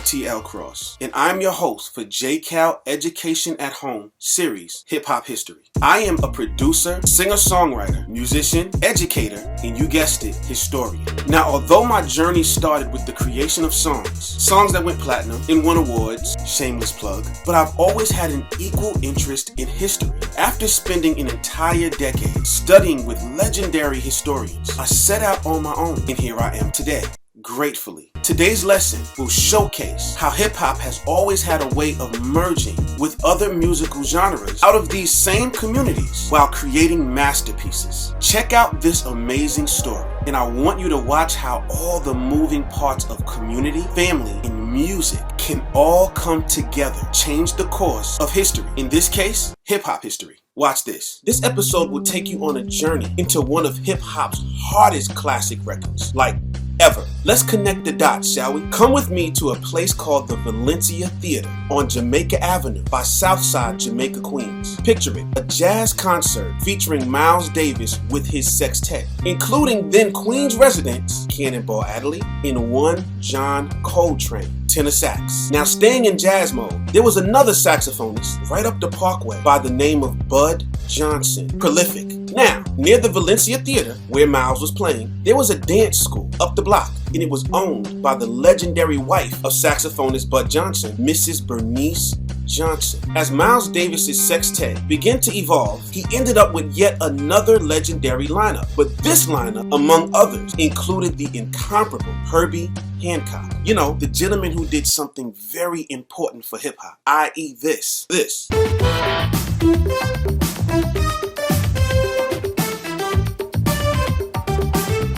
JTL Cross, and I'm your host for JCAL Education at Home series, Hip Hop History. I am a producer, singer-songwriter, musician, educator, and you guessed it, historian. Now, although my journey started with the creation of songs that went platinum and won awards, shameless plug, but I've always had an equal interest in history. After spending an entire decade studying with legendary historians, I set out on my own, and here I am today. Gratefully. Today's lesson will showcase how hip-hop has always had a way of merging with other musical genres out of these same communities while creating masterpieces. Check out this amazing story, and I want you to watch how all the moving parts of community, family, and music can all come together, change the course of history. In this case, hip-hop history. Watch this. This episode will take you on a journey into one of hip-hop's hardest classic records, like ever. Let's connect the dots, shall we? Come with me to a place called the Valencia Theater on Jamaica Avenue by Southside Jamaica, Queens. Picture it, a jazz concert featuring Miles Davis with his sextet, including then Queens residents Cannonball Adderley and one John Coltrane, tenor sax. Now, staying in jazz mode, there was another saxophonist right up the parkway by the name of Bud Johnson, prolific. Now, near the Valencia Theater, where Miles was playing, there was a dance school up the block, and it was owned by the legendary wife of saxophonist Bud Johnson, Mrs. Bernice Johnson. As Miles Davis's sextet began to evolve, he ended up with yet another legendary lineup. But this lineup, among others, included the incomparable Herbie Hancock. You know, the gentleman who did something very important for hip-hop, i.e. this.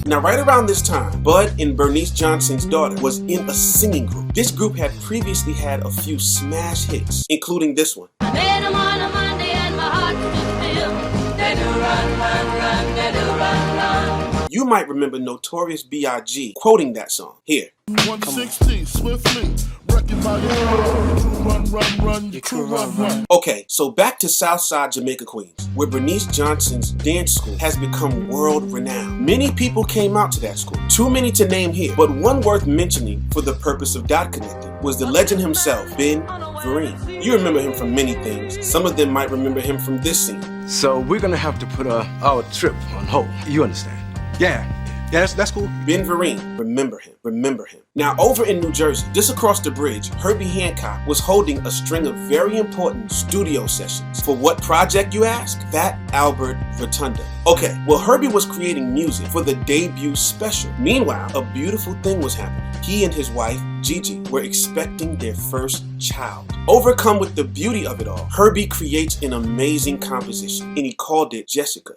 Now, right around this time, Bud and Bernice Johnson's daughter was in a singing group. This group had previously had a few smash hits, including this one. I made them on a Monday and my heart stood still. They do run, they do run. You might remember Notorious B.I.G. quoting that song. Here. 160, swiftly, wrecking my run, you crew run. Okay, so back to Southside Jamaica, Queens, where Bernice Johnson's dance school has become world renowned. Many people came out to that school, too many to name here, but one worth mentioning for the purpose of dot connecting was the legend himself, Ben Vereen. You remember him from many things. Some of them might remember him from this scene. So we're gonna have to put our trip on hold. You understand? Yeah, that's cool. Ben Vereen, remember him. Now, over in New Jersey, just across the bridge, Herbie Hancock was holding a string of very important studio sessions. For what project, you ask? Fat Albert Rotunda. Okay, well, Herbie was creating music for the debut special. Meanwhile, a beautiful thing was happening. He and his wife, Gigi, were expecting their first child. Overcome with the beauty of it all, Herbie creates an amazing composition, and he called it Jessica.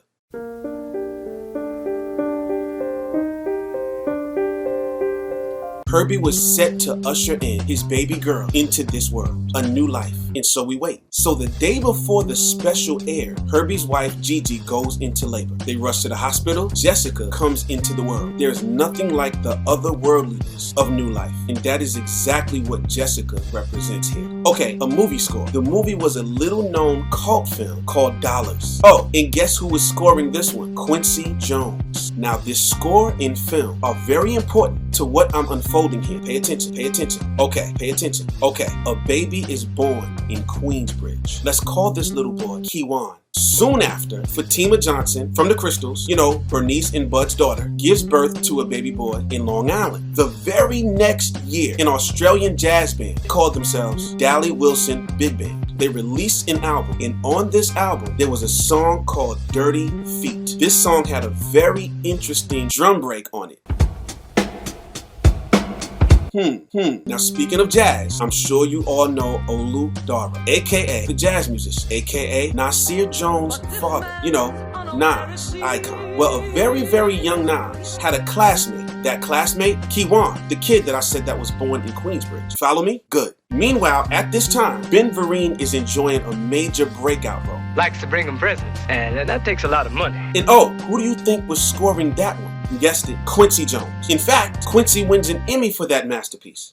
Herbie was set to usher in his baby girl into this world, a new life, and so we wait. So the day before the special aired, Herbie's wife Gigi goes into labor. They rush to the hospital. Jessica comes into the world. There's nothing like the otherworldliness of new life, and that is exactly what Jessica represents here. Okay, a movie score. The movie was a little-known cult film called Dollars. Oh, and guess who was scoring this one? Quincy Jones. Now, this score and film are very important to what I'm unfolding here. Pay attention. Okay, pay attention. Okay, a baby is born in Queensbridge. Let's call this little boy Kiwan. Soon after, Fatima Johnson from the Crystals, you know, Bernice and Bud's daughter, gives birth to a baby boy in Long Island. The very next year, an Australian jazz band called themselves Dally Wilson Big Band. They released an album, and on this album, there was a song called Dirty Feet. This song had a very interesting drum break on it. Now, speaking of jazz, I'm sure you all know Olu Dara, aka the jazz musician, aka Nasir Jones' father, you know, Nas, icon. Well, a very, very young Nas had a classmate. That classmate, Kiwan, the kid that I said that was born in Queensbridge. Follow me? Good. Meanwhile, at this time, Ben Vereen is enjoying a major breakout role. Likes to bring them presents, and that takes a lot of money. And oh, who do you think was scoring that one? You guessed it, Quincy Jones. In fact, Quincy wins an Emmy for that masterpiece.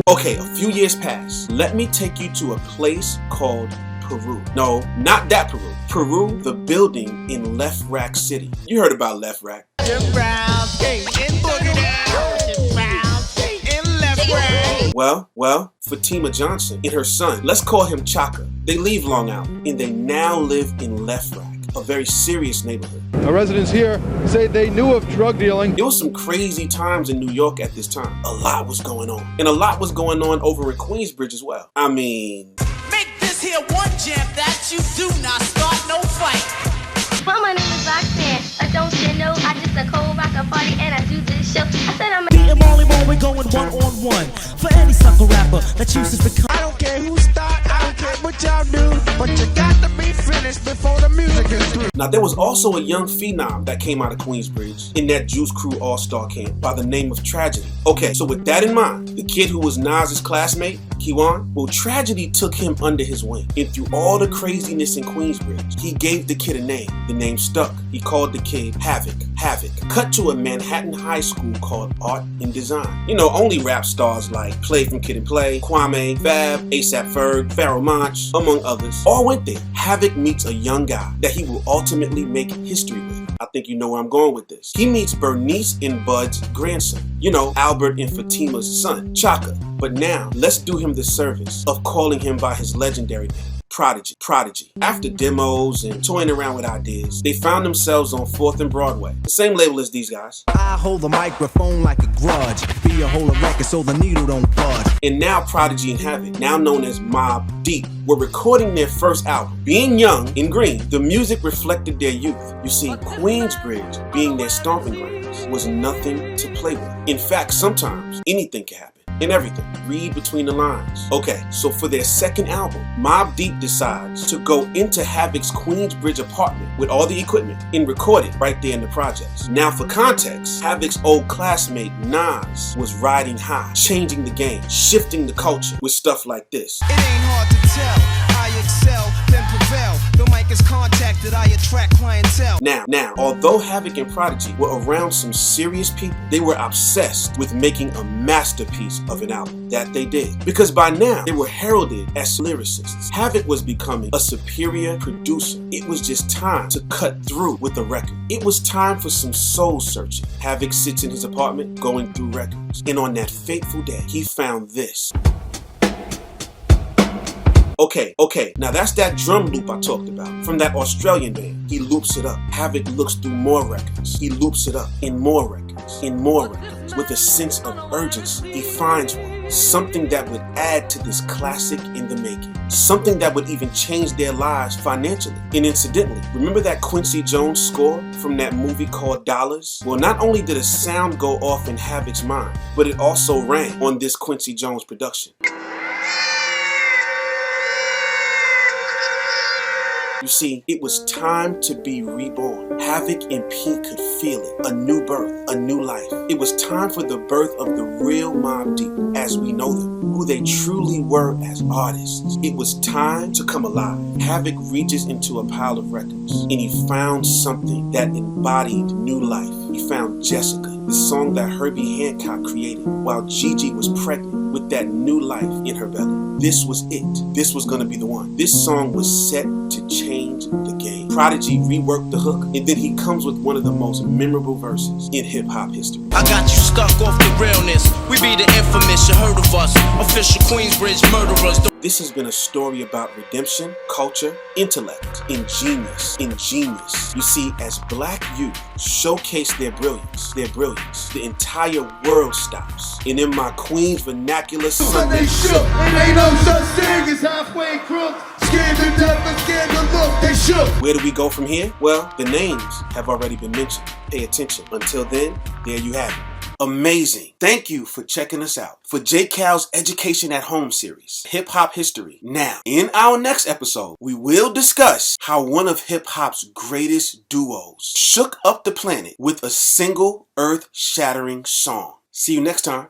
Okay, a few years pass. Let me take you to a place called Peru. No, not that Peru. Peru, the building in Left Rack City. You heard about Left Rack. The brown king in boogie down. Well, Fatima Johnson and her son, let's call him Chaka. They leave Long Island and they now live in Left Rack, a very serious neighborhood. Our residents here say they knew of drug dealing. There was some crazy times in New York at this time. A lot was going on. And a lot was going on over in Queensbridge as well. I mean... Make this here one jam that you do not start no fight. Well, my name is Roxanne. I don't say no. I just a cold rocker party and I do this show. I said I'm Me and Molly Mo, we're going one-on-one. For any sucker rapper that chooses to come. I don't care who start, I don't care what y'all do, but you got to be finished before the music is through. Now, there was also a young phenom that came out of Queensbridge in that Juice Crew All-Star camp by the name of Tragedy. Okay, so with that in mind, the kid who was Nas's classmate, Kiwan, well, Tragedy took him under his wing. And through all the craziness in Queensbridge, he gave the kid a name. The name stuck. He called the kid Havoc. Cut to a Manhattan high school called Art and Design. You know, only rap stars like Play from Kid and Play, Kwame, Fab, ASAP Ferg, Pharoah Monch, among others, all went there. Havoc meets a young guy that he will ultimately make history with. I think you know where I'm going with this. He meets Bernice and Bud's grandson. You know, Albert and Fatima's son, Chaka. But now, let's do him the service of calling him by his legendary name. Prodigy. After demos and toying around with ideas, they found themselves on 4th and Broadway. The same label as these guys. I hold the microphone like a grudge. Be a whole record so the needle don't budge. And now Prodigy and Havoc, now known as Mobb Deep, were recording their first album. Being young and green, the music reflected their youth. You see, Queensbridge, being their stomping grounds, was nothing to play with. In fact, sometimes anything can happen. And everything. Read between the lines. Okay, so for their second album, Mobb Deep decides to go into Havoc's Queensbridge apartment with all the equipment and record it right there in the projects. Now for context, Havoc's old classmate Nas was riding high, changing the game, shifting the culture with stuff like this. It ain't hard to tell. I excel, then prevail. The mic is contacted, I attract clientele. Now, although Havoc and Prodigy were around some serious people, they were obsessed with making a masterpiece of an album. That they did. Because by now, they were heralded as lyricists. Havoc was becoming a superior producer. It was just time to cut through with the record. It was time for some soul searching. Havoc sits in his apartment going through records. And on that fateful day, he found this. Okay, now that's that drum loop I talked about from that Australian band. He loops it up. Havoc looks through more records. He loops it up in more records, in more records. With a sense of urgency, he finds one. Something that would add to this classic in the making. Something that would even change their lives financially. And incidentally, remember that Quincy Jones score from that movie called Dollars? Well, not only did a sound go off in Havoc's mind, but it also rang on this Quincy Jones production. You see, it was time to be reborn. Havoc and P could feel it. A new birth, a new life. It was time for the birth of the real Mobb Deep as we know them, who they truly were as artists. It was time to come alive. Havoc reaches into a pile of records and he found something that embodied new life. He found Jessica, the song that Herbie Hancock created while Gigi was pregnant with that new life in her belly. This was it. This was gonna be the one. This song was set to change the game. Prodigy reworked the hook, and then he comes with one of the most memorable verses in hip-hop history. I got you stuck off the realness. We be the infamous, you heard of us. Official Queensbridge murderers. This has been a story about redemption, culture, intellect, and genius. You see, as black youth showcase their brilliance, the entire world stops. And in my Queens vernacular Sunday shook, and ain't no such thing as halfway crooks. Scared to death and scared to look, they shook. Where do we go from here? Well, the names have already been mentioned. Pay attention. Until then, there you have it. Amazing. Thank you for checking us out for JCAL's Education at Home series, Hip Hop History. Now, in our next episode, we will discuss how one of hip hop's greatest duos shook up the planet with a single earth-shattering song. See you next time.